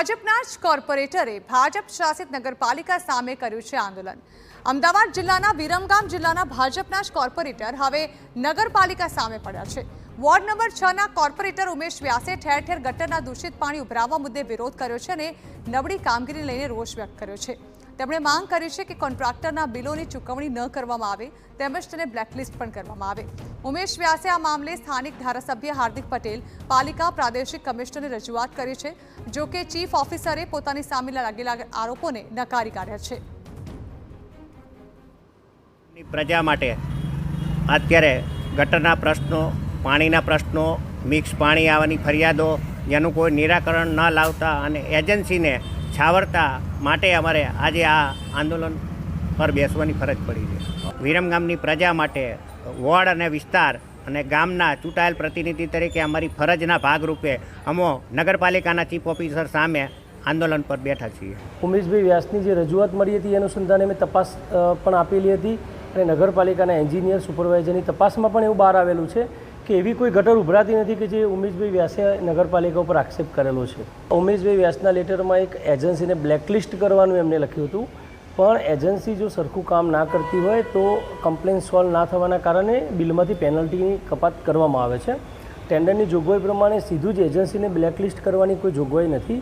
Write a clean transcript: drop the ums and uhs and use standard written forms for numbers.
ભાજપના જ કોર્પોરેટરે ભાજપ શાસિત નગરપાલિકા સામે કર્યું છે આંદોલન। અમદાવાદ જિલ્લાના વિરમગામ જિલ્લાના ભાજપના જ કોર્પોરેટર હવે નગરપાલિકા સામે પડ્યા છે। વોર્ડ નંબર 6 ના કોર્પોરેટર ઉમેશ વ્યાસે ઠેર ઠેર ગટરના દૂષિત પાણી ઉભરાવવા મુદ્દે વિરોધ કર્યો છે અને નબળી કામગીરી લઈને રોષ વ્યક્ત કર્યો છે। તેમણે માંગ કરી છે કે કોન્ટ્રાક્ટરના બિલોની ચૂકવણી ન કરવામાં આવે તેમજ તેને બ્લેકલિસ્ટ પણ કરવામાં આવે। ઉમેશ વ્યાસે આ મામલે સ્થાનિક ધારાસભ્ય હાર્દિક પટેલ, પાલિકા પ્રાદેશિક કમિશનરને રજૂઆત કરી છે। જો કે ચીફ ઓફિસરે પોતાની સામે લાગેલા આરોપોને નકારી કાઢ્યા છે। પ્રજા માટે અત્યારે ગટરના પ્રશ્નો, પાણીના પ્રશ્નો, મિક્સ પાણી આવવાની ફરિયાદો જેનું કોઈ નિરાકરણ ન લાવતા અને એજન્સીને છાવરતા માટે અમારે આજે આ આંદોલન પર બેસવાની ફરજ પડી છે। વિરમગામની પ્રજા માટે વોર્ડ અને વિસ્તાર અને ગામના ચૂંટાયેલ પ્રતિનિધિ તરીકે અમારી ફરજના ભાગરૂપે અમો નગરપાલિકાના ચીફ ઓફિસર સામે આંદોલન પર બેઠા છીએ। ઉમેશભાઈ વ્યાસની જે રજૂઆત મળી હતી એ અનુસંધાને મેં તપાસ પણ આપેલી હતી અને નગરપાલિકાના એન્જિનિયર સુપરવાઇઝરની તપાસમાં પણ એવું બહાર આવેલું છે કે એવી કોઈ ગટર ઉભરાતી નથી કે જે ઉમેશભાઈ વ્યાસે નગરપાલિકા ઉપર આક્ષેપ કરેલો છે। ઉમેશભાઈ વ્યાસના લેટરમાં એક એજન્સીને બ્લેકલિસ્ટ કરવાનું એમને લખ્યું હતું, પણ એજન્સી જો સરખું કામ ના કરતી હોય તો કમ્પ્લેન સોલ્વ ના થવાના કારણે બિલમાંથી પેનલ્ટીની કપાત કરવામાં આવે છે। ટેન્ડરની જોગવાઈ પ્રમાણે સીધું જ એજન્સીને બ્લેકલિસ્ટ કરવાની કોઈ જોગવાઈ નથી।